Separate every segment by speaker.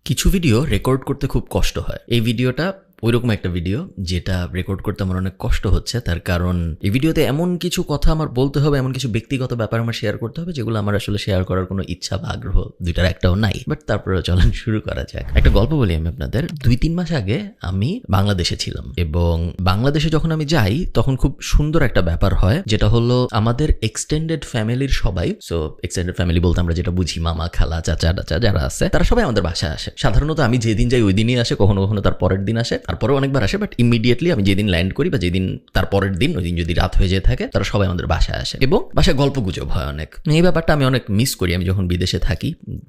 Speaker 1: কিছু video record করতে খুব কষ্ট হয়। এই ভিডিওটা ওইরকম একটা ভিডিও যেটা রেকর্ড করতে আমার অনেক কষ্ট হচ্ছে। তার কারণ এই ভিডিওতে এমন কিছু কথা আমার বলতে হবে, এমন কিছু ব্যক্তিগত ব্যাপার আমার শেয়ার করতে হবে যেগুলো আমার আসলে শেয়ার করার কোনো ইচ্ছা বা আগ্রহ দুইটার একটাও নাই। বাট তারপরে চলেন শুরু করা যাক। একটা গল্প বলি আমি আপনাদের। 2-3 মাস আগে আমি বাংলাদেশে ছিলাম এবং বাংলাদেশে যখন আমি যাই তখন খুব সুন্দর একটা ব্যাপার হয়, যেটা হলো আমাদের এক্সটেন্ডেড ফ্যামিলির সবাই, সো এক্সটেন্ডেড ফ্যামিলি বলতে আমরা যেটা বুঝি মামা খালা চাচা টাচা যারা আছে তারা সবাই আমাদের বাসায় আসে। সাধারণত আমি যেদিন যাই ওই দিনই আসে, কখনো কখনো তার পরের দিন আসে, তারপরেও অনেকবার আসে, বাট ইমিডিয়েটলি আমি যেদিন ল্যান্ড করি বা যেদিন তার পরের দিন, ওই দিন যদি রাত হয়ে যেয়ে থাকে তারা সবাই আমাদের বাসায় আসে এবং বাসায় গল্প গুজব হয় অনেক। এই ব্যাপারটা আমি অনেক মিস করি। আমি যখন বিদেশে থাকি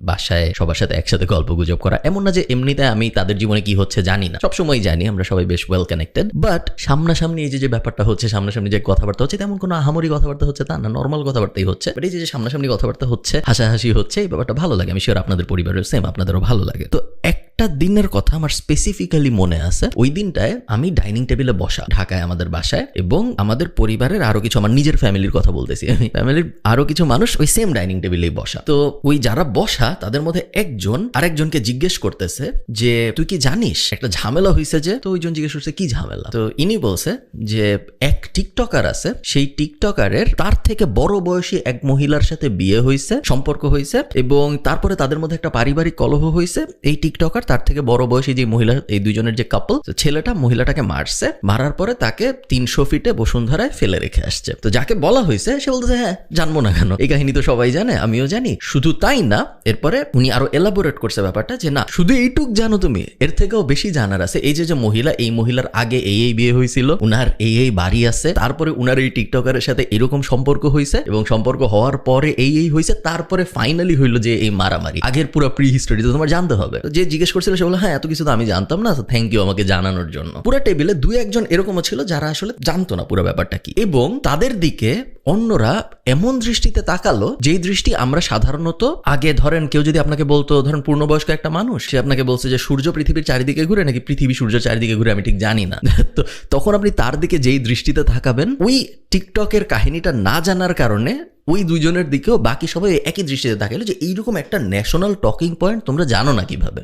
Speaker 1: বাসায় সবার সাথে একসাথে গল্প গুজব করা, এমন না যে এমনিতে আমি তাদের জীবনে কি হচ্ছে জানি না, সবসময় জানি, আমরা সবাই বেশ ওয়েল কানেক্টেড। বাট সামনাসামনি এই যে ব্যাপারটা হচ্ছে, সামনাসামনি যে কথাবার্তা হচ্ছে, তেমন কোনো আহামরি কথাবার্তা হচ্ছে তা না, নর্মাল কথাবার্তাই হচ্ছে। বাট এই যে সামনাসামনি কথাবার্তা হচ্ছে, হাসাহাসি হচ্ছে, এই ব্যাপারটা ভালো লাগে। আমি শিওর আপনাদের পরিবারের সেম, আপনাদেরও ভালো লাগে। তো একটা দিনের কথা আমার স্পেসিফিক্যালি মনে আছে। ওই দিনটায় আমি ডাইনিং টেবিলে বসা ঢাকায় আমাদের বাসায়, এবং আমাদের পরিবারের আরো কিছু, আমার নিজের ফ্যামিলির কথা বলতেছি আমি, ফ্যামিলির আরো কিছু মানুষ ওই সেম ডাইনিং টেবিলেই বসা। তো ওই যারা বসা তাদের মধ্যে একজন আরেকজনকে জিজ্ঞেস করতেছে যে তুই কি জানিস একটা ঝামেলা হয়েছে যে? তো ওইজন জিজ্ঞেস করছে কি ঝামেলা? তো ইনি বলছে যে এক টিকটকার আছে, সেই টিকটকারের তার থেকে বড় বয়সী এক মহিলার সাথে বিয়ে হয়েছে, সম্পর্ক হয়েছে, এবং তারপরে তাদের মধ্যে একটা পারিবারিক কলহ হয়েছে। এই টিকটকার তার থেকে বড় বয়সী যে মহিলা, এই দুইজনের যে কাপল, ছেলেটা মহিলাটাকে মারছে, মারার পরে তাকে 300 ফিটে বসুন্ধরায় ফেলে রেখে আসছে। তো যাকে বলা হয়েছে সে বলতেছে হ্যাঁ জানবো না কেন, এই কাহিনী তো সবাই জানে, আমিও জানি। শুধু তাই না, এরপরে উনি আরো এলাবোরেট করছে ব্যাপারটা যে না শুধু এইটুক জানো তুমি, এর থেকেও বেশি জানার আছে। এই যে মহিলা, এই মহিলার আগে এই বিয়ে হয়েছিল, উনার এই বাড়ি আছে, তারপরে উনার এই টিকটকারের সাথে এরকম সম্পর্ক হয়েছে, এবং সম্পর্ক হওয়ার পরে এই হয়েছে, তারপরে ফাইনালি হইলো যে এই মারামারি। আগের পুরো প্রি হিস্টোরি তো তোমার জানতে হবে। যে জিজ্ঞেস করছিল সে বললো হ্যাঁ এত কিছু তো আমি জানতাম না, থ্যাংক ইউ আমাকে জানানোর জন্য। পুরো টেবিলে 2-1 জন এরকমও ছিল যারা আসলে জানতো না পুরো ব্যাপারটা কি, এবং তাদের দিকে অন্যরা এমন দৃষ্টিতে তাকালো যেই দৃষ্টি আমরা সাধারণত আগে, ধরেন কেউ যদি আপনাকে বলতো, ধরেন পূর্ণবয়স্ক একটা মানুষ, সে আপনাকে বলছে যে সূর্য পৃথিবীর চারিদিকে ঘুরে নাকি পৃথিবী সূর্যের চারিদিকে ঘুরে আমি ঠিক জানি না, তো তখন আপনি তার দিকে যেই দৃষ্টিতে তাকাবেন, ওই টিকটকের কাহিনীটা না জানার কারণে ওই দুইজনের দিকেও বাকি সবাই একই দৃষ্টিতে তাকালো যে এইরকম একটা ন্যাশনাল টকিং পয়েন্ট তোমরা জানো না কিভাবে।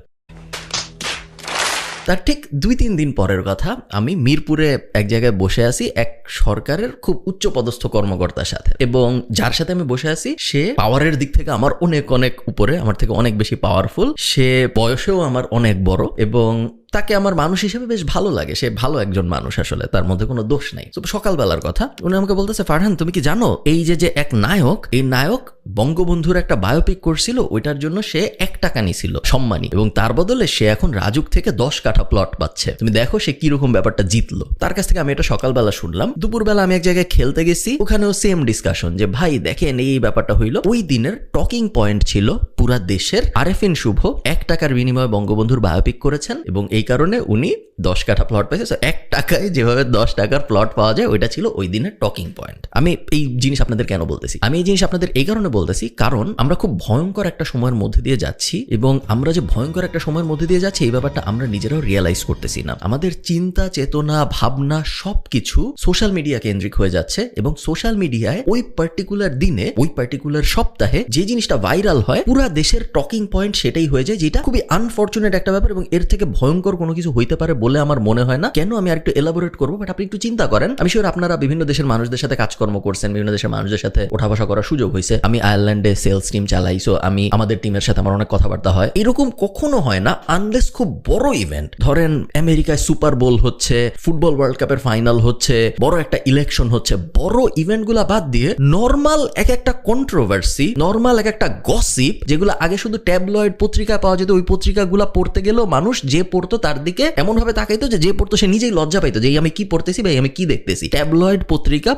Speaker 1: তার ঠিক 2-3 দিন পরের কথা, আমি মিরপুরে এক জায়গায় বসে আছি এক সরকারের খুব উচ্চ পদস্থ কর্মকর্তার সাথে, এবং যার সাথে আমি বসে আছি সে পাওয়ারের দিক থেকে আমার অনেক অনেক উপরে, আমার থেকে অনেক বেশি পাওয়ারফুল, সে বয়সেও আমার অনেক বড়, এবং তাকে আমার মানুষ হিসেবে বেশ ভালো লাগে। সে ভালো একজন মানুষ, আসলে তার মধ্যে কোনো দোষ নাই। তো সকালবেলার কথা, উনি আমাকে বলতেছে ফারহান তুমি কি জানো এই যে এক নায়ক, এই নায়ক বঙ্গবন্ধুর একটা বায়োপিক করছিল, ওইটার জন্য সে 1 টাকা নিছিল সম্মানী, এবং তার বদলে সে এখন রাজুক থেকে 10 কাঠা প্লট পাচ্ছে। তুমি দেখো সে কিরকম ব্যাপারটা জিতলো। তার কাছ থেকে আমি এটা সকালবেলা শুনলাম। দুপুরবেলা আমি এক জায়গায় খেলতে গেছি, ওখানেও সেম ডিসকাশন যে ভাই দেখেন এই ব্যাপারটা হইলো। ওই দিনের টকিং পয়েন্ট ছিল পুরা দেশের আরেফিন শুভ 1 টাকার বিনিময়ে বঙ্গবন্ধুর বায়োপিক করেছেন, এবং এই কারণে উনি 10 কাঠা প্লট পেয়েছে। 1 টাকায় যেভাবে 10 টাকার প্লট পাওয়া যায়, ওইটা ছিল ওই দিনের টকিং পয়েন্ট। আমি এই জিনিস আপনাদের কেন বলতেছি? আমি এই জিনিস আপনাদের এই কারণে বলতেছি কারণ আমরা খুব ভয়ঙ্কর একটা সময়ের মধ্যে দিয়ে যাচ্ছি, এবং আমরা যে ভয়ঙ্কর একটা সময়ের মধ্যে দিয়ে যাচ্ছি এই ব্যাপারটা আমরা নিজেরাও রিয়েলাইজ করতেছি না। আমাদের চিন্তা চেতনা ভাবনা সবকিছু সোশ্যাল মিডিয়া কেন্দ্রিক হয়ে যাচ্ছে, এবং সোশ্যাল মিডিয়ায় ওই পার্টিকুলার দিনে, ওই পার্টিকুলার সপ্তাহে যে জিনিসটা ভাইরাল হয়, পুরা দেশের টকিং পয়েন্ট সেটাই হয়ে যায়, যেটা খুবই আনফরচুনেট একটা ব্যাপার, এবং এর থেকে ভয়ঙ্কর কোনো কিছু হইতে পারে বলে আমার মনে হয় না। কেন আমি আরেকটু এলাবোরেট করবো, বাট আপনি একটু চিন্তা করেন। আমি শিওর আপনারা বিভিন্ন দেশের মানুষদের সাথে কাজকর্ম করছেন, বিভিন্ন দেশের মানুষদের সাথে ওঠা বসা করার সুযোগ হয়েছে। আমি আয়ারল্যান্ডে সেলস টিম চালাই, সো আমি আমাদের টিমের সাথে আমার অনেক কথাবার্তা হয়। এরকম কখনো হয় না আনলেস খুব বড় ইভেন্ট, ধরেন আমেরিকায় সুপার বোল হচ্ছে, ফুটবল ওয়ার্ল্ড কাপের ফাইনাল হচ্ছে, বড় একটা ইলেকশন হচ্ছে, বড় ইভেন্টগুলা বাদ দিয়ে নর্মাল একটা কন্ট্রোভার্সি, নর্মাল একটা গসিপ, যেগুলো আগে শুধু ট্যাবলয়েড পত্রিকায় পাওয়া যেত, ওই পত্রিকাগুলা পড়তে গেলেও মানুষ যে পড়তো তার দিকে এমন ভাবে তাকাইতো যে পড়তো সে নিজেই লজ্জা পাইতো যে আমি কি পড়তেছি ভাই, আমি কি দেখতেছি। ট্যাবলয়েড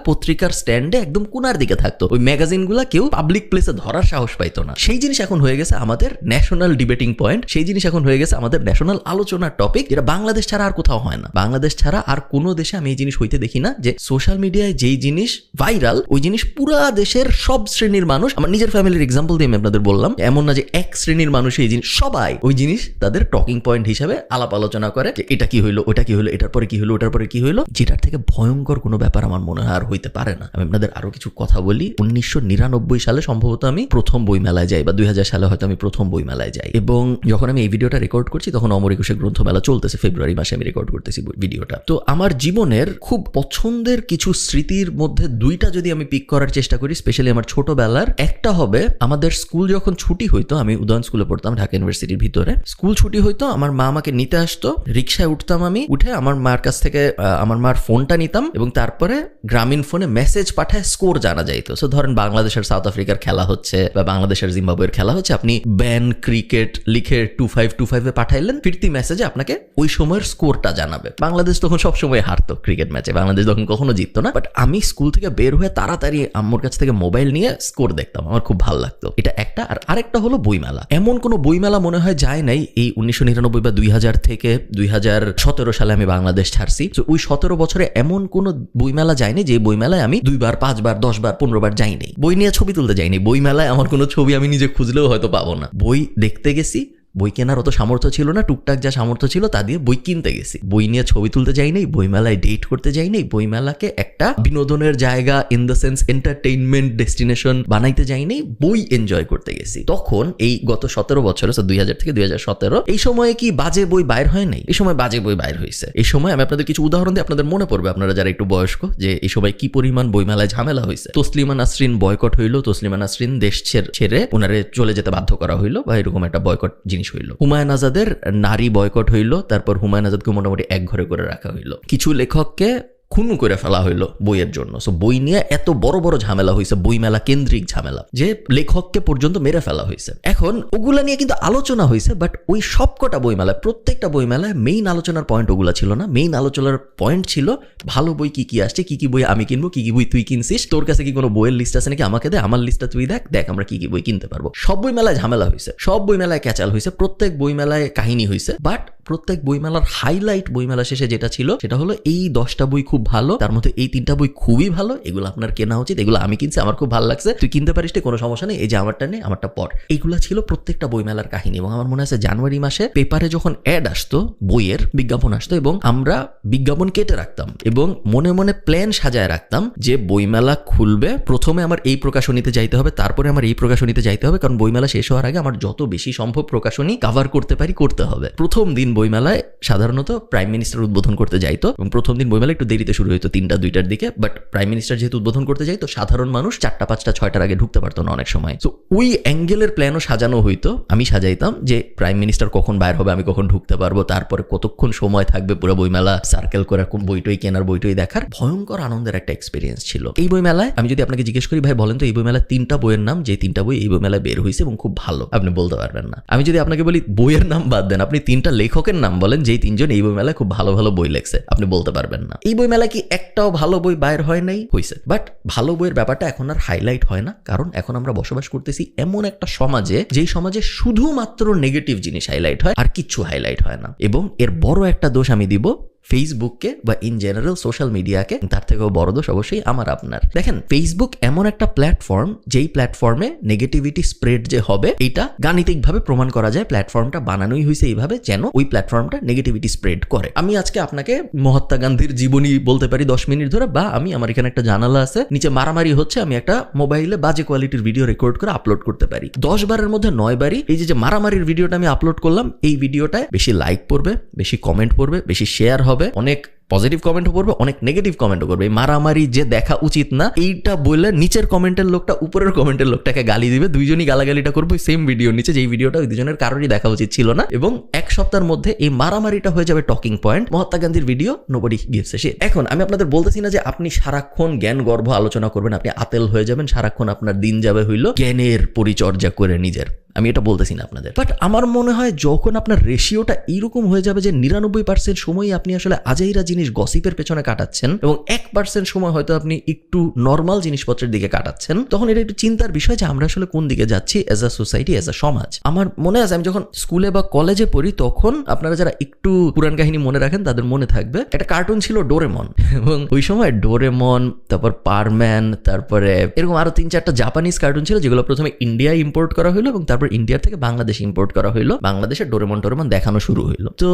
Speaker 1: পত্রিকার স্ট্যান্ডে একদম কোনার দিকে থাকতো, ওই ম্যাগাজিনগুলা কেউ পাবলিক প্লেসে ধরার সাহস পাইতো না। সেই জিনিস এখন হয়ে গেছে আমাদের ন্যাশনাল ডিবেটিং পয়েন্ট, সেই জিনিস এখন হয়ে গেছে আমাদের ন্যাশনাল আলোচনার টপিক, যেটা বাংলাদেশ ছাড়া আর কোথাও হয় না। বাংলাদেশ ছাড়া আর কোনো দেশে আমি এই জিনিস হইতে দেখি না যে সোশ্যাল মিডিয়ায় যেই জিনিস ভাইরাল, ওই জিনিস পুরা দেশের সব শ্রেণীর মানুষ, আমার নিজের ফ্যামিলির এক্সাম্পল দিয়ে আমি আপনাদের বললাম, এমন না যে এক শ্রেণীর মানুষ এই জিনিস, সবাই ওই জিনিস তাদের টকিং পয়েন্ট হিসাবে আলাপ আলোচনা করে যে এটা এটা কি হইলো, ওটা কি হইলো, এটার পরে কি হইলো, ওটার পরে কি হইলো, যেটার থেকে ভয়ঙ্কর কোনো ব্যাপার আমার মনে হয় আর হইতে পারে না। আমি আপনাদের আরো কিছু কথা বলি। 1999 সালে সম্ভবত আমি প্রথম বইমেলায় যাই, বা 2000 সালে হয়তো আমি প্রথম বইমেলায় যাই, এবং যখন আমি এই ভিডিওটা রেকর্ড করছি তখন অমর একুশে গ্রন্থমেলা চলতেছে, ফেব্রুয়ারি মাসে আমি রেকর্ড করতেছি ভিডিওটা। তো আমার জীবনের খুব পছন্দের কিছু স্মৃতির মধ্যে দুইটা যদি আমি পিক করার চেষ্টা করি, স্পেশালি আমার ছোটবেলার, একটা হবে আমাদের স্কুল যখন ছুটি হইতো, আমি উদয়ন স্কুলে পড়তাম ঢাকা ইউনিভার্সিটির ভিতরে, স্কুল ছুটি হইতো, আমার মা আমাকে নিতে আসতো, রিক্সায় উঠতাম, আমি উঠে আমার মার কাছ থেকে আমার মার ফোনটা নিতাম এবং তারপরে গ্রামীণ ফোনে মেসেজ পাঠায় স্কোর জানা যাইতো। সো ধরেন বাংলাদেশের সাউথ আফ্রিকার খেলা হচ্ছে বা বাংলাদেশের জিম্বাবুয়ের খেলা হচ্ছে, আপনি ব্যান ক্রিকেট লিখে 2525 এ পাঠাইলেন, ফিরতি মেসেজে আপনাকে ওই সময়ের স্কোরটা জানাবে। বাংলাদেশ তখন সবসময় হারতো ক্রিকেট ম্যাচে, বাংলাদেশ তখন কখনো জিততো না, বাট আমি স্কুল থেকে বের হয়ে তাড়াতাড়ি আম্মুর কাছ থেকে মোবাইল নিয়ে স্কোর দেখতাম, আমার খুব ভালো লাগতো। এটা একটা। আর আরেকটা হলো বইমেলা। এমন কোনো বইমেলা মনে হয় যায় নাই এই 1999 বা 2000 থেকে 2017 সালে আমি বাংলাদেশ ছাড়ছি, তো ওই 17 বছরে এমন কোনো বইমেলা যায়নি যে বইমেলায় আমি 2 বার 5 বার 10 বার 15 বার যাইনি। বই নিয়ে ছবি তুলতে যাইনি, বইমেলায় আমার কোনো ছবি আমি নিজে খুঁজলেও হয়তো পাবো না। বই দেখতে গেছি, বই কেনার অত সামর্থ্য ছিল না, টুকটাক যা সামর্থ্য ছিল তা দিয়ে বই কিনতে গেছি। বই নিয়ে ছবি তুলতে যাই নাই, বইমেলায় ডেট করতে যাই নাই, বইমেলাকে একটা বিনোদনের জায়গা in the sense entertainment destination বানাইতে যাই নাই, বই এনজয় করতে গেছি। তখন এই গত 17 বছরে, 2000 থেকে 2017, এই সময়ে কি বাজে বই বাইর হয় নাই? এই সময় বাজে বই বাইর হয়েছে। এই সময় আমি আপনাদের কিছু উদাহরণ দিই, আপনাদের মনে পড়বে, আপনারা যারা একটু বয়স্ক, যে এই সময় কি পরিমাণ বইমেলায় ঝামেলা হয়েছে। তসলিমা নাসরিন বয়কট হইলো, তসলিমা নাসরিন দেশ ছেড়ে ওনারে চলে যেতে বাধ্য করা হইলো, বা এরকম একটা বয়কট জিনিস হইলো। হুমায়ুন আজাদের নারী বয়কট হইলো, তারপর হুমায়ুন আজাদকে মোটামুটি এক ঘরে করে রাখা হইলো। কিছু লেখককে খুনু করে ফেলা হইলো বইয়ের জন্য। সো বই নিয়ে এত বড় বড় ঝামেলা হয়েছে, বইমেলা কেন্দ্রিক ঝামেলা, যে লেখককে পর্যন্ত মেরে ফেলা হয়েছে। এখন ওগুলা নিয়ে কিন্তু আলোচনা হয়েছে, বাট ওই সবকটা বইমেলায়, প্রত্যেকটা বইমেলায় মেইন আলোচনার পয়েন্ট ওগুলা ছিল না। মেইন আলোচনার পয়েন্ট ছিল ভালো বই কি কি আসছে, কি কি বই আমি কিনবো, কি কি বই তুই কিনছিস, তোর কাছে কি কোনো বইয়ের লিস্ট আছে নাকি, আমাকে দে, আমার লিস্টটা তুই দেখ আমরা কি কি বই কিনতে পারবো। সব বইমেলায় ঝামেলা হয়েছে, সব বইমেলায় ক্যাচাল হয়েছে, প্রত্যেক বইমেলায় কাহিনী হয়েছে, বাট প্রত্যেক বইমেলার হাইলাইট বইমেলা শেষে যেটা ছিল সেটা হলো এই 10টা বই খুব ভালো, তার মধ্যে এই 3টা বই খুবই ভালো, এগুলো আপনার কেনা উচিত, এগুলো আমি কিনছি, আমার খুব ভালো লাগছে, তুই কিনতে পারিস, কোনো সমস্যা নেই, এই যে আমারটা নেই, আমারটা পড়। এইগুলা ছিল প্রত্যেকটা বইমেলার কাহিনী। এবং আমার মনে আছে জানুয়ারি মাসে পেপারে যখন অ্যাড আসতো, বইয়ের বিজ্ঞাপন আসতো, এবং আমরা বিজ্ঞাপন কেটে রাখতাম এবং মনে মনে প্ল্যান সাজায় রাখতাম যে বইমেলা খুলবে, প্রথমে আমার এই প্রকাশনীতে যাইতে হবে, তারপরে আমার এই প্রকাশনীতে যাইতে হবে, কারণ বইমেলা শেষ হওয়ার আগে আমার যত বেশি সম্ভব প্রকাশনী কভার করতে পারি করতে হবে। প্রথম দিন বইমেলায় সাধারণত প্রাইম মিনিস্টার উদ্বোধন করতে যাইতো, এবং প্রথম দিন বইমেলা একটু দেরিতে শুরু হইতো, 3টা 2টার দিকে, বাট প্রাইম মিনিস্টার যেহেতু উদ্বোধন করতে যাইতো, সাধারণ মানুষ 4টা 5টা 6টার আগে ঢুকতে পারতো না অনেক সময়। তো ওই অ্যাঙ্গেলের প্ল্যানও সাজানো হইতো, আমি সাজাইতাম যে প্রাইম মিনিস্টার কখন বাইর হবে, আমি কখন ঢুকতে পারবো, তারপরে কতক্ষণ সময় থাকবে পুরো বইমেলা সার্কেল করে বইটই কেনার, বইটই দেখার। ভয়ঙ্কর আনন্দের একটা এক্সপিরিয়েন্স ছিল এই বইমেলায়। আমি যদি আপনাকে জিজ্ঞেস করি, ভাই বলেন তো এই বইমেলায় 3টা বইয়ের নাম, যে 3টা বই এই বইমেলায় বের হয়েছে এবং খুব ভালো, আপনি বলতে পারবেন না। আমি যদি আপনাকে বলি বইয়ের নাম বাদ দেন, আপনি 3টা লেখকের নাম বলেন যেই 3জন এই বইমেলায় খুব ভালো ভালো বই লেখছে, আপনি বলতে পারবেন না। এই বইমেলায় কি একটাও ভালো বই বাইর হয় নাই? হয়েছে, বাট ভালো বইয়ের ব্যাপারটা এখন আর হাইলাইট হয় না, কারণ এখন আমরা বসবাস করতেছি এমন একটা সমাজে, যেই সমাজে শুধুমাত্র নেগেটিভ জিনিস হাইলাইট হয়, আর কিচ্ছু হাইলাইট হয় না। এবং এর বড় একটা দোষ আমি দিব ফেসবুককে, বা ইন জেনারেল সোশ্যাল মিডিয়াকে। তার থেকেও বড় দোষ অবশ্যই আমার আপনার। দেখেন, ফেসবুক এমন একটা প্ল্যাটফর্ম, যেই প্ল্যাটফর্মে নেগেটিভিটি স্প্রেড যে হবে, এটা গাণিতিকভাবে প্রমাণ করা যায়। প্ল্যাটফর্মটা বানানোই হয়েছে এইভাবে যেন ওই প্ল্যাটফর্মটা নেগেটিভিটি স্প্রেড করে। আমি আজকে আপনাকে মহাত্মা গান্ধীর জীবনী বলতে পারি 10 মিনিট ধরে, বা আমি আমার এখানে একটা জানালা আছে, নিচে মারামারি হচ্ছে, আমি একটা মোবাইলে বাজে কোয়ালিটির ভিডিও রেকর্ড করে আপলোড করতে পারি। 10 বারের মধ্যে 9 বারই এই যে মারামারির ভিডিওটা আমি আপলোড করলাম, এই ভিডিওটায় বেশি লাইক পড়বে, বেশি কমেন্ট পড়বে, বেশি শেয়ার হবে, অনেক পজিটিভ কমেন্টও করবে, অনেক নেগেটিভ কমেন্টও করবে। এই মারামারি যে দেখা উচিত না, এইটা বললে নিচের কমেন্টের লোকটা উপরের কমেন্টের লোকটাকে গালি দিবে, দুইজনই গালাগালিটা করবে সেম ভিডিওর নিচে, যেই ভিডিওটা ওই দুজনের কারোরই দেখা উচিত ছিল না। এবং 1 সপ্তাহের মধ্যে এই মারামারিটা হয়ে যাবে টকিং পয়েন্ট। মহাত্মা গান্ধীর video nobody gives a shit. এখন আমি আপনাদের বলতেছি না যে আপনি সারাক্ষণ জ্ঞান গর্ভ আলোচনা করবেন, আপনি আতেল হয়ে যাবেন, সারাক্ষণ আপনার দিন যাবে হইল জ্ঞানের পরিচর্যা করে নিজের, আমি এটা বলতেছি না আপনাদের। বাট আমার মনে হয় যখন আপনার রেশিওটা এইরকম হয়ে যাবে যে 99% সময়ই আপনি আসলে আজাইরা জিনিস গসিপের পেছনে কাটাচ্ছেন, এবং 1% সময় হয়তো আপনি একটু নর্মাল জিনিসপত্রের দিকে কাটাচ্ছেন, তখন এটা একটু চিন্তার বিষয় যে আমরা আসলে কোন দিকে যাচ্ছি as a society, as a সমাজ। আমার মনে আছে আমি যখন স্কুলে বা কলেজে পড়ি, তখন আপনারা যারা একটু পুরান কাহিনী মনে রাখেন তাদের মনে থাকবে একটা কার্টুন ছিল ডোরেমন, এবং ওই সময় ডোরেমন, তারপর পারম্যান, তারপরে এরকম আরো 3-4টা জাপানিজ কার্টুন ছিল, যেগুলো প্রথমে ইন্ডিয়ায় ইম্পোর্ট করা হলো এবং তারপর ইন্ডিয়ার থেকে বাংলাদেশ ইম্পোর্ট করা হইলো, বাংলাদেশে ডোরেমন দেখানো শুরু হইলো। তো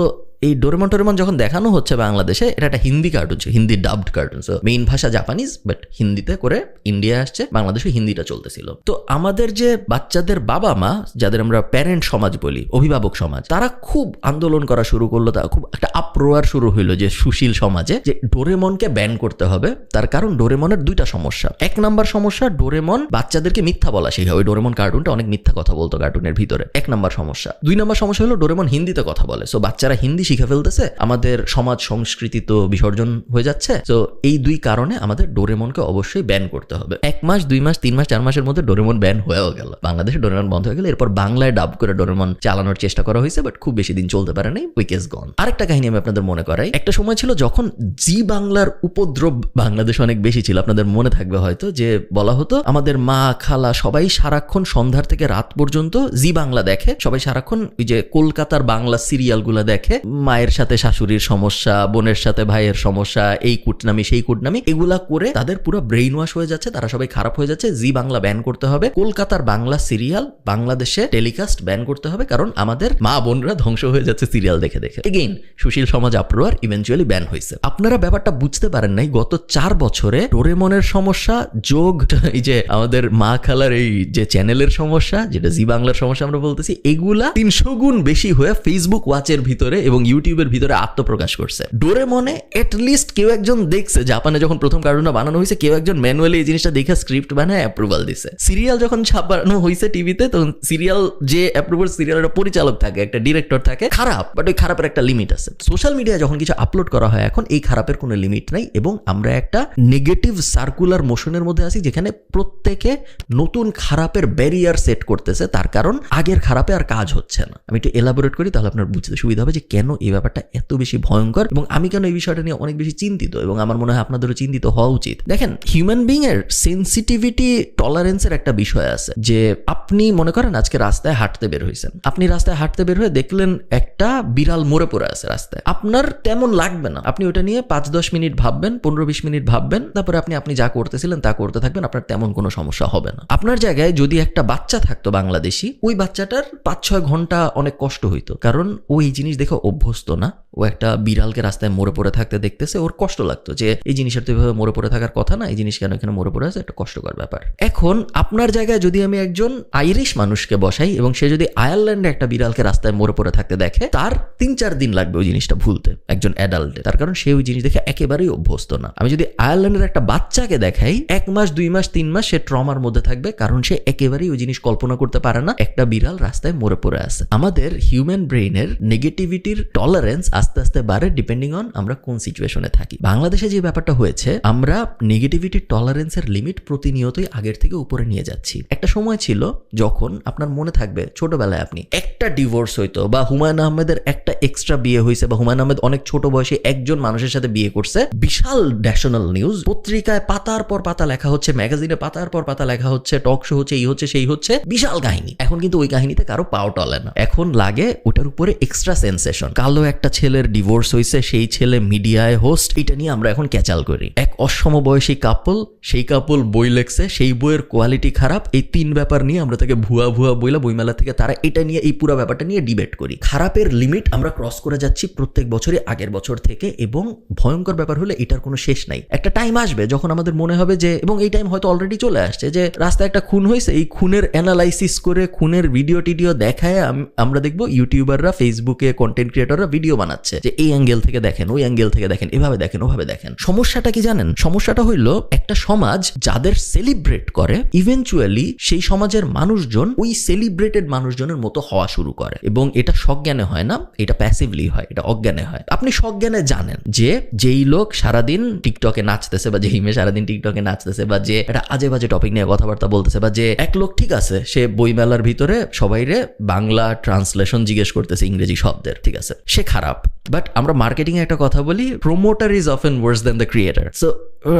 Speaker 1: এই ডোরেমন যখন দেখানো হচ্ছে বাংলাদেশে, এটা একটা হিন্দি কার্টুন ছিল, Hindi dubbed cartoon, so main ভাষা জাপানিজ বাট হিন্দিতে করে ইন্ডিয়া আসছে, বাংলাদেশে হিন্দিটা চলতেছিল। তো আমাদের যে বাচ্চাদের বাবা মা, যাদের আমরা প্যারেন্ট সমাজ বলি, অভিভাবক সমাজ, তারা খুব আন্দোলন করা শুরু করলো, তারা খুব একটা আপ্রোয়ার শুরু হইলো যে সুশীল সমাজে যে ডোরেমনকে ব্যান করতে হবে। তার কারণ ডোরেমনের দুইটা সমস্যা। এক নাম্বার সমস্যা, ডোরেমন বাচ্চাদেরকে মিথ্যা বলা শেখায়। ওই ডোরেমন কার্টুনটা অনেক মিথ্যা কথা বলতো কার্টুনের ভিতরে, এক নাম্বার সমস্যা। দুই নাম্বার সমস্যা হলো ডোরেমন হিন্দিতে কথা বলে, সো বাচ্চারা হিন্দি শিখে ফেলতেছে, আমাদের সমাজ সংস্কৃতি তো বিসর্জন হয়ে যাচ্ছে। তো এই দুই কারণে আমাদের ডোরেমনকে অবশ্যই ব্যান করতে হবে। 1 মাস 2 মাস 3 মাস 4 মাসের মধ্যে ডোরেমন ব্যান হয়েও গেল, বাংলাদেশে ডোরেমন বন্ধ হয়ে গেল। এরপর বাংলায় ডাব করে ডোরেমন চালানোর চেষ্টা করা হয়েছে, বাট খুব বেশি দিন চলতে পারে নাই, উইক ইজ গন। আরেকটা কাহিনী আমি আপনাদের মনে করাই, একটা সময় ছিল যখন জি বাংলার উপদ্রব বাংলাদেশে অনেক বেশি ছিল। আপনাদের মনে থাকবে হয়তো যে বলা হতো আমাদের মা খালা সবাই সারাক্ষণ সন্ধ্যার থেকে রাত পর্যন্ত জি বাংলা দেখে, সবাই সারাক্ষণ ওই যে কলকাতার বাংলা সিরিয়ালগুলো দেখে, মায়ের সাথে শাশুড়ির সমস্যা, বোনের সাথে ভাইয়ের সমস্যা, এই কুটনামি সেই কুটনামি, এগুলা করে তাদের পুরো ব্রেইন ওয়াশ হয়ে যাচ্ছে, তারা সবাই খারাপ হয়ে যাচ্ছে। জি বাংলা ব্যান করতে হবে, কলকাতার বাংলা সিরিয়াল বাংলাদেশে টেলিকাস্ট ব্যান করতে হবে, কারণ আমাদের মা বোনরা ধ্বংস হয়ে যাচ্ছে সিরিয়াল দেখে দেখে। এগেইন সুশীল সমাজ আপ্রোয়ার, ইভেনচুয়ালি ব্যান হয়েছে। আপনারা ব্যাপারটা বুঝতে পারেন নাই, গত 4 বছরে ডোরেমনের সমস্যা যোগ এই যে আমাদের মা খালার এই যে চ্যানেলের সমস্যা, যেটা জি বাংলার সমস্যা আমরা বলতেছি, এগুলা 300 গুণ বেশি হয়ে ফেসবুক ওয়াচের ভিতরে এবং ইউটিউবের ভিতরে আত্মপ্রকাশ করছে। ডোরেমনে এটলিস্ট কেউ একজন দেখছে, জাপানে যখন প্রথম কার্টুনটা বানানো হয়েছে কেউ একজন ম্যানুয়ালি এই জিনিসটা দেখে স্ক্রিপ্ট বানায় অ্যাপ্রুভাল দিছে। সিরিয়াল যখন ছাপানো হয়েছে টিভিতে, তখন সিরিয়াল যে অ্যাপ্রুভাল সিরিয়ালের পরিচালক থাকে, একটা ডিরেক্টর থাকে, খারাপ, বাট ওই খারাপের একটা লিমিট আছে। সোশ্যাল মিডিয়ায় যখন কিছু আপলোড করা হয় এখন, এই খারাপের কোনো লিমিট নাই, এবং আমরা একটা নেগেটিভ সার্কুলার মোশনের মধ্যে আছি, যেখানে প্রত্যেকে নতুন খারাপের ব্যারিয়ার সেট করতেছে, তার কারণ আগের খারাপে আর কাজ হচ্ছে না। আমি একটু এলাবোরেট করি, তাহলে আপনার বুঝতে সুবিধা হবে যে কেন এই ব্যাপারটা এত বেশি ভয়ঙ্কর, এবং আমি কেন এই বিষয়টা নিয়ে অনেক বেশি চিন্তিত, এবং আমার মনে হয় আপনাদেরও চিন্তিত হওয়া উচিত। দেখেন, হিউম্যান বিং এর সেন্সিটিভিটি টলারেন্সের একটা বিষয় আছে, যে আপনি মনে করেন আজকে রাস্তায় হাঁটতে বের হয়েছেন, আপনি রাস্তায় হাঁটতে বের হয়ে দেখলেন একটা বিড়াল মরে পড়ে আছে রাস্তায়, আপনার তেমন লাগবে না, আপনি ওটা নিয়ে 5-10 মিনিট ভাববেন, 15-20 মিনিট ভাববেন, তারপরে আপনি যা করতেছিলেন তা করতে থাকবেন, আপনার তেমন কোনো সমস্যা হবে না। আপনার জায়গায় যদি একটা বাচ্চা থাকতো বাংলাদেশি, ওই বাচ্চাটার 5-6 ঘন্টা অনেক কষ্ট হইতো, কারণ ও এই জিনিস দেখে অভ্যস্ত না। ও একটা বিড়ালকে রাস্তায় মরে পড়ে থাকতে দেখতেছে, ওর কষ্ট লাগতো যে এই জিনিসের তো এভাবে মরে পড়ে থাকার কথা না, এই জিনিস কেন এখানে মরে পড়ে আছে, একটা কষ্টকর ব্যাপার। এখন আপনার জায়গায় যদি আমি একজন আইরিশ মানুষকে বসাই, এবং সে যদি আয়ারল্যান্ডে একটা বিড়ালকে রাস্তায় মরে পড়ে থাকতে দেখে, তার 3-4 দিন লাগবে ওই জিনিসটা ভুলতে, একজন অ্যাডাল্টে, তার কারণ সে ওই জিনিস দেখে একেবারেই অভ্যস্ত না। আমি যদি আয়ারল্যান্ডের একটা বাচ্চাকে দেখাই, 1 মাস 2 মাস 3 মাস সে ট্রমার মধ্যে থাকবে, কারণ সে একেবারেই ওই জিনিস কল্পনা করতে পারে না একটা বিড়াল রাস্তায় মরে পড়ে আছে। আমাদের হিউম্যান ব্রেইনের নেগেটিভিটির টলারেন্স আস্তে আস্তে বাড়ে, ডিপেন্ডিং অন আমরা কোন সিচুয়েশনে থাকি। বাংলাদেশে যে ব্যাপারটা হয়েছে, আমরা নেগেটিভিটির টলারেন্সের লিমিট প্রতিনিয়তই আগের থেকে উপরে নিয়ে যাচ্ছি। একটা সময় ছিল যখন আপনার মনে থাকবে ছোটবেলায় আপনি একটা ডিভোর্স হইতো, বা হুমায়ুন আহমেদের একটা এক্সট্রা বিয়ে হয়েছে, বা হুমায়ুন আহমেদ অনেক ছোট বয়সে একজন মানুষের সাথে বিয়ে করছে, বিশাল ন্যাশনাল নিউজ, পত্রিকায় পাতার পর পাতা লেখা হচ্ছে, ম্যাগাজিনে পাতার পর পাতা লেখা হচ্ছে, টক শো হচ্ছে, এই হচ্ছে সেই হচ্ছে, বিশাল কাহিনী। এখন কিন্তু ওই কাহিনীতে কারো পাও টলে না, এখন লাগে ওটার উপরে এক্সট্রা সেন্সেশন। কালো একটা ছেলের ডিভোর্স হয়েছে, সেই ছেলে মিডিয়ায় হোস্ট, এটা নিয়ে আমরা এখন ক্যাচাল করি। এক অসমবয়সী কাপল, সেই কাপল বই লেখছে, সেই বইয়ের কোয়ালিটি খারাপ, এই 3 ব্যাপার নিয়ে আমরা তাকে ভুয়া বইলা বইমেলা থেকে তারা এটা নিয়ে, এই পুরো ব্যাপারটা নিয়ে ডিবেট করি। খারাপের লিমিট আমরা ক্রস করে যাচ্ছি প্রত্যেক বছরই আগের বছর থেকে, এবং ভয়ঙ্কর ব্যাপার হলে এটার কোনো শেষ নাই। একটা টাইম আসবে যখন আমাদের মনে হবে যে, এবং এই টাইম হয়তো অলরেডি চলে আসছে, যে রাস্তায় একটা খুন হয়েছে, এই খুনের অ্যানালাইসিস করে, খুনের ভিডিও টিডিও দেখায় আমরা দেখবো ইউটিউবাররা, ফেসবুকে কন্টেন্ট ক্রিয়েটররা ভিডিও বানাচ্ছে যে এই অ্যাঙ্গেল থেকে দেখেন, ওই অ্যাঙ্গেল থেকে দেখেন, এভাবে দেখেন, ওভাবে দেখেন। সমস্যাটা কি জানেন? সমস্যাটা হইলো একটা সমাজ যাদের সেলিব্রেট করে, ইভেনচুয়ালি সেই সমাজের মানুষজন ওই সেলিব্রেটেড মানুষজনের মতো হওয়া শুরু করে, এবং এটা সজ্ঞানে হয় না, এটা প্যাসিভলি হয়, এটা অজ্ঞানে হয়। আপনি সজ্ঞানে জানেন যে যেই লোক সারাদিন টিকটকে নাচতেছে, বা যেই মেয়ে সারাদিন টিকটকে নাচতেছে, বা যে একটা আজে বাজে টপিক নিয়ে কথাবার্তা বলতেছে, বা যে এক লোক ঠিক আছে সে বইমেলার ভিতরে সবাইরে বাংলা ট্রান্সলেশন জিজ্ঞেস করতেছে ইংরেজি শব্দের, ঠিক আছে, সে খারাপ। বাট আমরা মার্কেটিং এ একটা কথা বলি, promoter is often Wars than the creator. So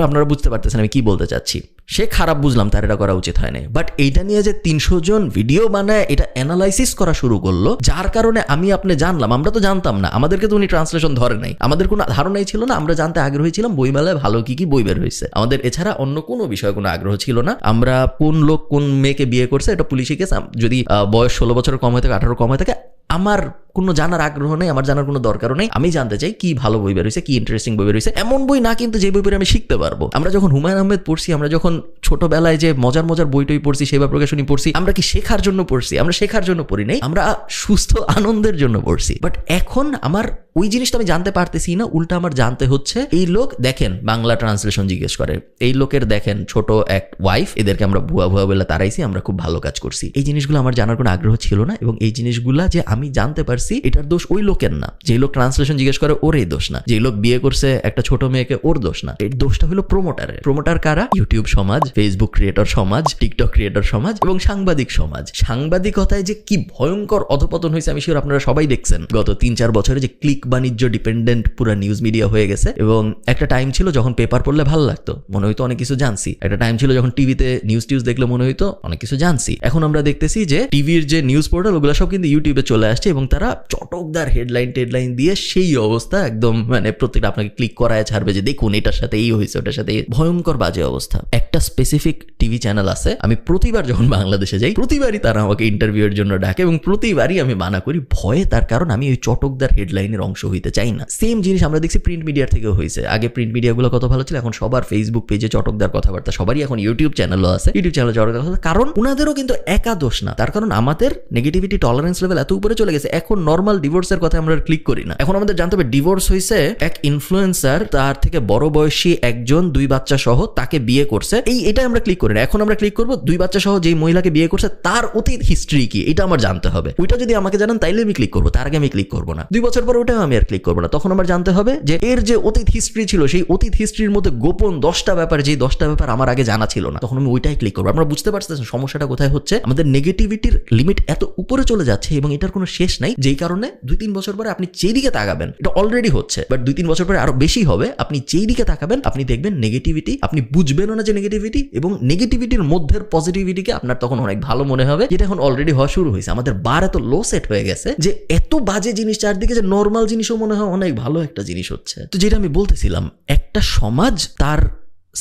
Speaker 1: আপনারা বুঝতে পারতেছেন আমি কি বলতে চাচ্ছি। সে খারাপ বুঝলাম, তার এটা করা উচিত হয় না, বাট এইটা নিয়ে যে 300 জন ভিডিও বানায় এটা অ্যানালাইসিস করা শুরু করলো, যার কারণে আমি আপনি জানলাম, আমরা তো জানতাম না, আমাদেরকে তো উনি ট্রান্সলেশন ধরে নাই, আমাদের কোনো ধারণাই ছিল না, আমরা জানতে আগ্রহী ছিলাম বইমেলায় ভালো কি বই বের হয়েছে, আমাদের এছাড়া অন্য কোনো বিষয়ে কোনো আগ্রহ ছিল না। আমরা কোন লোক কোন মেয়েকে বিয়ে করছে এটা পুলিশি কেস, যদি বয়স 16 বছরের কম হয়ে থাকে, 18 কম হয়ে থাকে, আমার কোনো জানার আগ্রহ নেই, আমার জানার কোনো দরকারও নেই। আমি জানতে চাই কি ভালো বই বের হয়েছে, কি ইন্টারেস্টিং বই বের হয়েছে, এমন বই না কিন্তু যে বই পড়ে আমি শিখতে পারবো। আমরা যখন হুমায়ুন আহমেদ পড়ছি, আমরা যখন ছোটবেলায় যে মজার মজার বইটই পড়ছি, সেবা প্রকাশনী পড়ছি, আমরা কি শেখার জন্য পড়ছি? আমরা শেখার জন্য পড়ি নাই, আমরা সুস্থ আনন্দের জন্য পড়ছি। বাট এখন আমার ওই জিনিসটা আমি জানতে পারতেছি না, উল্টা আমার জানতে হচ্ছে এই লোক দেখেন বাংলা ট্রান্সলেশন জিজ্ঞেস করে, এই লোকের দেখেন ছোট এক ওয়াইফ, এদেরকে আমরা ভুয়া ভুয়া বলে তারাইছি, আমরা খুব ভালো কাজ করছি। এই জিনিসগুলো আমার জানার কোনো আগ্রহ ছিল না, এবং এই জিনিসগুলা যে আমি জানতে পারছি এটার দোষ ওই লোকের না। যে লোক ট্রান্সলেশন জিজ্ঞেস করে ওর এই দোষ না, যে লোক বিয়ে করছে একটা ছোট মেয়েকে ওর দোষ না, এর দোষটা হলো প্রমোটারের। প্রমোটার কারা? ইউটিউব সমাজ, ফেসবুক ক্রিয়েটর সমাজ, টিকটক ক্রিয়েটর সমাজ এবং সাংবাদিক সমাজ। সাংবাদিকতায় যে কি ভয়ঙ্কর অধপতন হয়েছে আমি শিওর আপনারা সবাই দেখছেন গত 3-4 বছরে, যে ক্লিক বাণিজ্য ডিপেন্ডেন্ট পুরো নিউজ মিডিয়া হয়ে গেছে। এবং একটা টাইম ছিল যখন পেপার পড়লে ভালো লাগতো, মনে হইতো অনেক কিছু জানছি। একটা টাইম ছিল যখন টিভিতে নিউজ দেখলে মনে হইতো অনেক কিছু জানছি। এখন আমরা দেখতেছি যে টিভির যে নিউজ পোর্টাল ওগুলো সব কিন্তু ইউটিউবে চলে আসছে, এবং তারা চটকদার হেডলাইন দিয়ে সেই অবস্থা একদম মানে প্রত্যেকটা আপনাকে ক্লিক করায় ছাড়বে যে দেখুন এটার সাথে এই হয়েছে, ওটার সাথে ভয়ঙ্কর বাজে অবস্থা। একটা স্পেসিফিক টিভি চ্যানেল আছে, আমি প্রতিবার যখন বাংলাদেশে যাই প্রতিবারই তারা আমাকে ইন্টারভিউয়ের জন্য ডাকে, এবং প্রতিবারই আমি মানা করি ভয়ে, তার কারণ আমি ওই চটকদার হেডলাইনের অংশ হইতে চাই না। সেম জিনিস আমরা দেখছি প্রিন্ট মিডিয়ার থেকেও হয়েছে। আগে প্রিন্ট মিডিয়াগুলো কত ভালো ছিল, এখন সবার ফেসবুক পেজে চটকদার কথাবার্তা, সবারই এখন ইউটিউব চ্যানেলও আছে, ইউটিউব চ্যানেলে চটকদার কথা। কারণ উনাদেরও কিন্তু একা দোষ না, তার কারণ আমাদের নেগেটিভিটি টলারেন্স লেভেল এত উপরে চলে গেছে, এখন নর্মাল ডিভোর্সের কথা আমরা ক্লিক করি না। এখন আমাদের জানতে হবে ডিভোর্স হয়েছে এক ইনফ্লুয়েন্সার, তার থেকে বড় বয়সী একজন 2 বাচ্চা সহ তাকে বিয়ে করছে, এটাই আমরা ক্লিক করি না। এখন আমরা ক্লিক করবো 2 বাচ্চা সহ যেই মহিলাকে বিয়ে করছে তার অতীত হিস্ট্রি কি, এটা আমার জানতে হবে। ওইটা যদি আমাকে জানান তাইলে আমি ক্লিক করবো, তার আগে আমি ক্লিক করবো না। 2 বছর পর ওটাও আমি আর ক্লিক করবো না। তখন আমার জানতে হবে যে এর যে অতীত হিস্ট্রি ছিল, সেই অতীত হিস্ট্রির মধ্যে গোপন 10টা ব্যাপার, যে 10টা ব্যাপার আমার আগে জানা ছিল না, তখন আমি ওইটাই ক্লিক করবো। আমরা বুঝতে পারছেন সমস্যাটা কোথায় হচ্ছে? আমাদের নেগেটিভিটির লিমিট এত উপরে চলে যাচ্ছে এবং এটার কোনো শেষ নাই, যেই কারণে 2-3 বছর পরে আপনি যেই দিকে তাকাবেন, এটা অলরেডি হচ্ছে, বাট 2-3 বছর পরে আরো বেশি হবে, আপনি যেই দিকে তাকাবেন আপনি দেখবেন নেগেটিভিটি, আপনি বুঝবেনও না যে নেগেটিভিটি, এবং নেগেটিভিটির মধ্যে পজিটিভিটিকে আপনার তখন অনেক ভালো মনে হবে, যেটা এখন অলরেডি হওয়া শুরু হয়েছে। আমাদের বার এত লো সেট হয়ে গেছে যে এত বাজে জিনিস চারদিকে, যে নর্মাল জিনিসও মনে হয় অনেক ভালো একটা জিনিস হচ্ছে। তো যেটা আমি বলতেছিলাম, একটা সমাজ তার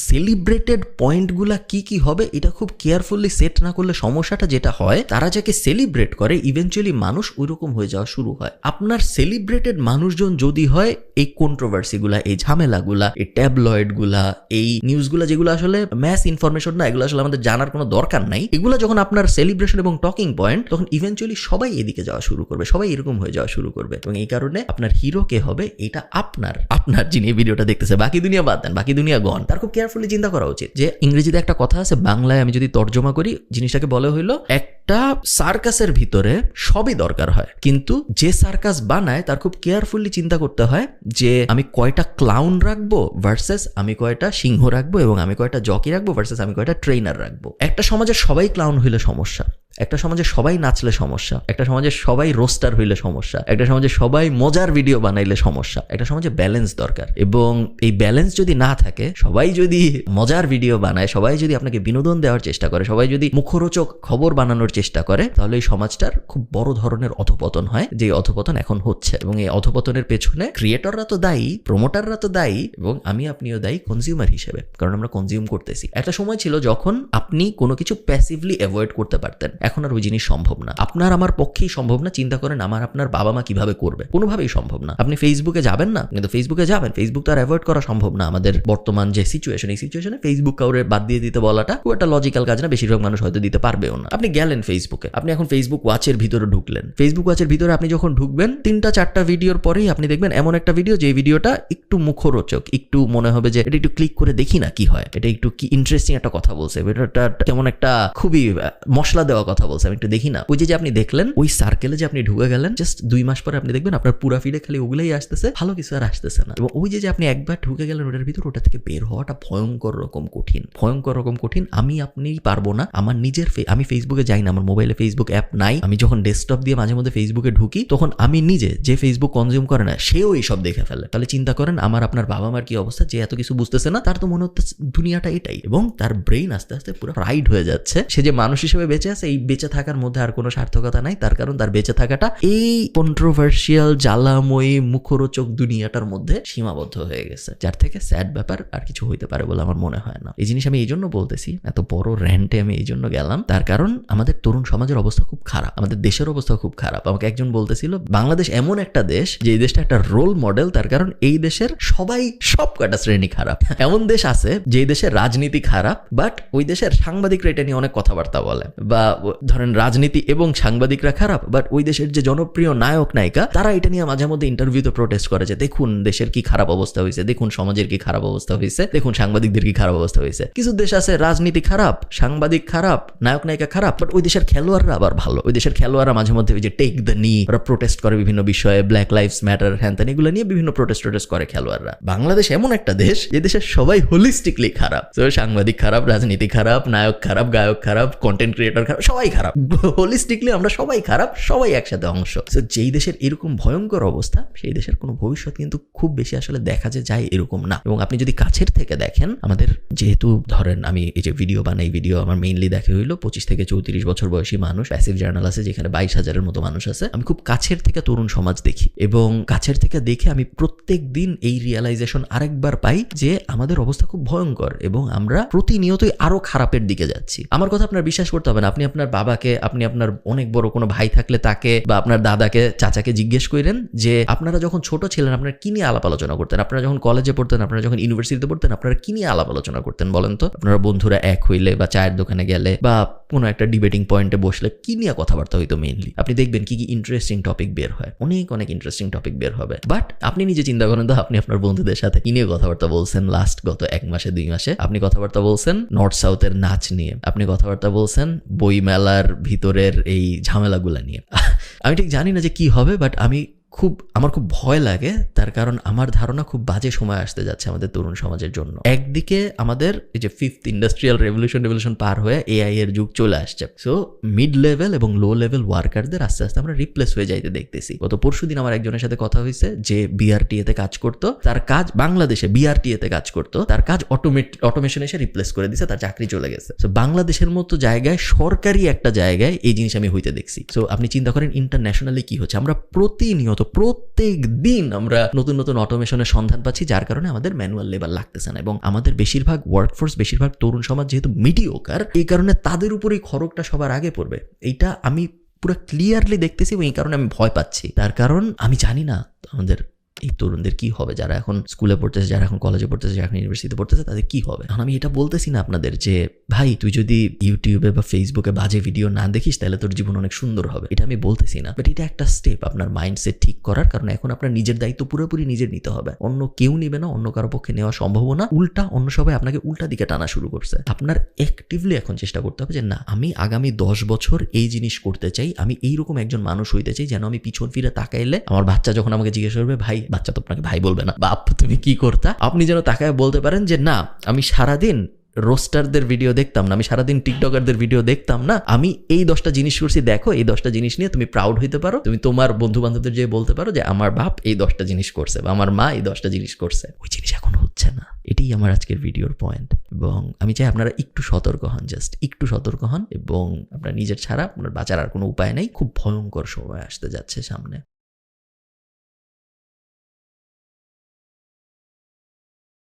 Speaker 1: সেলিব্রেটেড পয়েন্টগুলা কি কি হবে এটা খুব কেয়ারফুলি সেট না করলে সমস্যাটা যেটা হয়, তারা যাকে সেলিব্রেট করে ইভেনচুয়ালি মানুষ ওইরকম হয়ে যাওয়া শুরু হয়। আপনার সেলিব্রেটেড মানুষজন যদি হয় এই কন্ট্রোভার্সিগুলা, এই ঝামেলাগুলা, এই ট্যাবলয়েডগুলা, এই নিউজগুলা যেগুলো আসলে ম্যাস ইনফরমেশন না, এগুলো আসলে আমাদের জানার কোনো দরকার নাই, এগুলো যখন আপনার সেলিব্রেশন এবং টকিং পয়েন্ট, তখন ইভেনচুয়ালি সবাই এদিকে যাওয়া শুরু করবে, সবাই এরকম হয়ে যাওয়া শুরু করবে। এবং এই কারণে আপনার হিরো কে হবে এটা আপনার যিনি এই ভিডিওটা দেখতেছে, বাকি দুনিয়া বাদ দেন, বাকি দুনিয়া গন, তার খুব কেয়ারফুলি চিন্তা করা উচিত। যে ইংরেজিতে একটা কথা আছে, বাংলায় আমি যদি তর্জমা করি জিনিসটাকে বলে হইলো, একটা সার্কাসের ভিতরে সবই দরকার হয়, কিন্তু যে সার্কাস বানায় তার খুব কেয়ারফুলি চিন্তা করতে হয় যে আমি কয়টা ক্লাউন রাখবো ভার্সেস আমি কয়টা সিংহ রাখবো, এবং আমি কয়টা জকি রাখবো ভার্সেস আমি কয়টা ট্রেনার রাখবো। একটা সমাজে সবাই ক্লাউন হইলে সমস্যা, একটা সমাজে সবাই নাচলে সমস্যা, একটা সমাজে সবাই রোস্টার হইলে সমস্যা, একটা সমাজে সবাই মজার ভিডিও বানাইলে সমস্যা। একটা সমাজে ব্যালেন্স দরকার, এবং এই ব্যালেন্স যদি না থাকে, সবাই যদি মজার ভিডিও বানায়, সবাই যদি আপনাকে বিনোদন দেওয়ার চেষ্টা করে, সবাই যদি মুখরোচক খবর বানানোর চেষ্টা করে, তাহলে এই সমাজটার খুব বড় ধরনের অধপতন হয়, যে অধপতন এখন হচ্ছে। এবং এই অধপতনের পেছনে ক্রিয়েটররা তো দায়ী, প্রমোটাররা তো দায়ী, এবং আপনিও দায়ী কনজিউমার হিসেবে, কারণ আমরা কনজিউম করতেছি। একটা সময় ছিল যখন আপনি কোনো কিছু প্যাসিভলি অ্যাভয়েড করতে পারতেন, এখন আর ওই জিনিস সম্ভব না। আপনার আমার পক্ষেই সম্ভব না। চিন্তা করেন আমার আপনার বাবা মা কিভাবে করবে, কোনোভাবেই সম্ভব না। আপনি ফেসবুকে যাবেন না, কিন্তু ফেসবুকে যাবেন, ফেসবুক তো আর অ্যাভয়েড করা সম্ভব না। আমাদের বর্তমান যে সিচুয়েশন, এই সিচুয়েশনে ফেসবুক কাউরে বাদ দিয়ে দিতে বলাটা খুব একটা লজিক্যাল কাজ না, বেশিরভাগ মানুষ হয়তো দিতে পারবেও না। আপনি গেলেন ফেসবুকে, আপনি এখন ফেসবুক ওয়াচের ভিতরে ঢুকলেন, ফেসবুক ওয়াচের ভিতরে আপনি যখন ঢুকবেন 3-4টা ভিডিওর পরেই আপনি দেখবেন এমন একটা ভিডিও, যে ভিডিওটা একটু মুখরোচক, একটু মনে হবে যে এটা একটু ক্লিক করে দেখি না কি হয়, এটা একটু কি ইন্টারেস্টিং একটা কথা বলছে, ভিডিওটা কেমন একটা খুবই মশলা দেওয়া কথা বলছে, আমি একটু দেখি না। ওই যে আপনি দেখলেন, ওই সার্কেলে যে আপনি ঢুকে গেলেন, জাস্ট 2 মাস পরে আপনি দেখবেন আপনার পুরা ফিডে খালি ওগুলাই আসতেছে, ভালো কিছু আর আসতেছে না। এবং ওই যে আপনি একবার ঢুকে গেলেন ওটার ভিতর, ওটা থেকে বের হওয়াটা ভয়ঙ্কর রকম কঠিন। আপনি পারবো না। আমার নিজের আমি ফেসবুকে যাই না, আমার মোবাইলে ফেসবুক অ্যাপ নাই। আমি যখন ডেস্কটপ দিয়ে মাঝে মধ্যে ফেসবুকে ঢুকি, তখন আমি নিজে, যে ফেসবুক কনজিউম করে না, সেও এইসব দেখে ফেলে। তাহলে চিন্তা করেন আমার আপনার বাবা মার কি অবস্থা, যে এত কিছু বুঝতেছে না, তার তো মনে হচ্ছে দুনিয়াটা এটাই, এবং তার ব্রেইন আস্তে আস্তে পুরো ফ্রাইড হয়ে যাচ্ছে। সে যে মানুষ হিসেবে বেঁচে আছে, এই বেঁচে থাকার মধ্যে আর কোনো সার্থকতা নাই, তার কারণ তার বেঁচে থাকাটা এই কন্ট্রোভার্সিয়াল জ্বালাময়ী মুখরোচক দুনিয়াটার মধ্যে সীমাবদ্ধ হয়ে গেছে, যার থেকে স্যাড ব্যাপার আর কিছু হইতে পারে বলে আমার মনে হয় না। এই জিনিস আমি এই জন্য বলতেছি, এত বড় র্যান্টে আমি এই জন্য গেলাম, তার কারণ আমাদের তরুণ সমাজের অবস্থা খুব খারাপ, আমাদের দেশের অবস্থা খুব খারাপ। আমাকে একজন বলতেছিল বাংলাদেশ এমন একটা দেশ যে এই দেশটা একটা রোল মডেল, তার কারণ এই দেশের সবাই সব কয়টা শ্রেণী খারাপ। এমন দেশ আছে যে দেশের রাজনীতি খারাপ, বাট ওই দেশের সাংবাদিকরা এটা নিয়ে অনেক কথাবার্তা বলে, বা ধরেন রাজনীতি এবং সাংবাদিকরা খারাপ, বাট ওই দেশের যে জনপ্রিয় নায়ক নায়িকা তারা এটা নিয়ে মাঝে মধ্যে ইন্টারভিউতে প্রোটেস্ট করে যে দেখুন দেশের কি খারাপ অবস্থা হয়েছে, দেখুন সমাজের কি খারাপ অবস্থা হয়েছে, দেখুন সাংবাদিকদের কি খারাপ অবস্থা হয়েছে। কিছু দেশ আছে রাজনীতি খারাপ, সাংবাদিক খারাপ, নায়ক নায়িকা খারাপ, বাট ওই দেশের খেলোয়াড়রা আবার ভালো। ওই দেশের খেলোয়াড়রা মাঝে মধ্যে ওই যে টেক দ্য নি, ওরা প্রোটেস্ট করে বিভিন্ন বিষয়ে, ব্ল্যাক লাইভস ম্যাটার হ্যান ত্যান, এগুলো নিয়ে বিভিন্ন প্রোটেস্ট করে খেলোয়াড়রা। বাংলাদেশ এমন একটা দেশ যে দেশের সবাই হোলিস্টিকলি খারাপ। তো সাংবাদিক খারাপ, রাজনীতি খারাপ, নায়ক খারাপ, গায়ক খারাপ, কন্টেন্ট ক্রিয়েটর খারাপ, সবাই খারাপ। হোলিস্টিকলি আমরা সবাই খারাপ, সবাই একসাথে অংশ। তো যেই দেশের এরকম ভয়ঙ্কর অবস্থা, সেই দেশের কোনো ভবিষ্যৎ কিন্তু খুব বেশি আসলে দেখা যায় এরকম না। এবং আপনি যদি কাছের থেকে দেখেন, আমাদের যেহেতু ধরেন আমি এই যে ভিডিও বানাই, ভিডিও আমার মেইনলি দেখা হইলো 25 থেকে 34 বছর বয়সী মানুষ, প্যাসিভ জার্নাল আছে যেখানে 22,000-এর মতো মানুষ আছে। আমি খুব কাছের থেকে তরুণ সমাজ দেখি এবং কাছের থেকে দেখে আমি প্রত্যেক দিন এই রিয়েলাইজেশন আরেকবার পাই যে আমাদের অবস্থা খুব ভয়ঙ্কর এবং আমরা প্রতিনিয়তই আরো খারাপের দিকে যাচ্ছি। আমার কথা আপনার বিশ্বাস করতে হবে না। আপনি আপনার বাবাকে, আপনি আপনার অনেক বড় কোনো ভাই থাকলে তাকে, বা আপনার দাদাকে, চাচাকে জিজ্ঞেস করেন যে আপনারা যখন ছোট ছিলেন আপনারা কি নিয়ে আলাপ আলোচনা করতেন, আপনারা যখন কলেজে পড়তেন, আপনারা যখন ইউনিভার্সিটিতে পড়তেন, আপনারা কি নিয়ে আলাপ আলোচনা করতেন বলেন তো? আপনারা বন্ধুরা এক হইলে বা চায়ের দোকানে গেলে বা কোনো একটা ডিবেটিং পয়েন্টে বসলে কি নিয়ে কথাবার্তা হইতো মেইনলি? আপনি দেখবেন কি কি ইন্টারেস্টিং টপিক বের হয়, অনেক ইন্টারেস্টিং টপিক বের হবে। বাট আপনি নিজে চিন্তা করেন তো, আপনি আপনার বন্ধুদের সাথে কি নিয়ে কথাবার্তা বলছেন লাস্ট গত 1 মাসে 2 মাসে? আপনি কথাবার্তা বলছেন নর্থ সাউথের নাচ নিয়ে, আপনি কথাবার্তা বলছেন বই মেলার ভিতরের এই ঝামেলাগুলা নিয়ে। আমি ঠিক জানি না যে কি হবে, বাট আমার খুব ভয় লাগে, তার কারণ আমার ধারণা খুব বাজে সময় আসতে যাচ্ছে আমাদের তরুণ সমাজের জন্য। একদিকে আমাদের এই যে 5th ইন্ডাস্ট্রিয়াল রেভলিউশন পার হয়ে এআই এর যুগ চলে আসছে। সো মিড লেভেল এবং লো লেভেল ওয়ার্কারদের আস্তে আস্তে আমরা রিপ্লেস হয়ে যাইতে দেখতেছি। গত পরশুদিন আমার একজনের সাথে কথা হয়েছে যে বিআরটিএতে কাজ করতো, তার কাজ বাংলাদেশে বিআরটিএতে কাজ করতো, তার কাজ অটোমেশন এসে রিপ্লেস করে দিছে, তার চাকরি চলে গেছে। সো বাংলাদেশের মতো জায়গায়, সরকারি একটা জায়গায় এই জিনিস আমি হইতে দেখছি। সো আপনি চিন্তা করেন ইন্টারন্যাশনালি কি হচ্ছে। আমরা প্রত্যেক দিন আমরা নতুন নতুন অটোমেশনের সন্ধান পাচ্ছি, যার কারণে আমাদের ম্যানুয়াল লেবার লাগতেছে না। এবং আমাদের বেশিরভাগ ওয়ার্কফোর্স, বেশিরভাগ তরুণ সমাজ যেহেতু মিডিওকার, এই কারণে তাদের উপরেই খড়গটা সবার আগে পড়বে। এইটা আমি পুরো ক্লিয়ারলি দেখতেছি এবং এই কারণে আমি ভয় পাচ্ছি। তার কারণ আমি জানি না আমাদের এই তরুণদের কি হবে, যারা এখন স্কুলে পড়তেছে, যারা এখন কলেজে পড়তেছে, যারা এখন ইউনিভার্সিটিতে পড়তেছে, তাদের কি হবে। এখন আমি এটা বলতেছি না আপনাদের যে ভাই তুই যদি ইউটিউবে বা ফেসবুকে বাজে ভিডিও না দেখিস তাহলে তোর জীবন অনেক সুন্দর হবে, এটা আমি বলতেছি না। বাট এটা একটা স্টেপ আপনার মাইন্ডসেট ঠিক করার, কারণ এখন আপনার নিজের দায়িত্ব পুরোপুরি নিজের নিতে হবে। অন্য কেউ নেবে না, অন্য কারো পক্ষে নেওয়া সম্ভব না। উল্টা অন্য সবাই আপনাকে উল্টা দিকে টানা শুরু করছে। আপনার অ্যাক্টিভলি এখন চেষ্টা করতে হবে যে না, আমি আগামী 10 বছর এই জিনিস করতে চাই, আমি এইরকম একজন মানুষ হইতে চাই যেন আমি পিছন ফিরে তাকাইলে আমার বাচ্চা যখন আমাকে জিজ্ঞেস করবে, ভাই, বাচ্চা তো আপনাকে ভাই বলবে না, বাপ তুমি কি করতা, আপনি যেন তাকায় বলতে পারেন যে না, আমি সারাদিন রোস্টারদের ভিডিও দেখতাম না, আমি সারাদিন টিকটকারদের ভিডিও দেখতাম না, আমি এই 10টা জিনিস করছি, দেখো এই 10টা জিনিস নিয়ে তুমি প্রাউড হইতে পারো। তুমি তোমার বন্ধু বান্ধবদের যে বলতে পারো যে আমার বাপ এই 10টা জিনিস করছে বা আমার মা এই 10টা জিনিস করছে। ওই জিনিস এখন হচ্ছে না। এটাই আমার আজকের ভিডিওর পয়েন্ট। এবং আমি চাই আপনারা একটু সতর্ক হন, জাস্ট একটু সতর্ক হন, এবং আপনার নিজের ছাড়া আপনার বাঁচার আর কোনো উপায় নেই। খুব ভয়ঙ্কর সময় আসতে যাচ্ছে সামনে।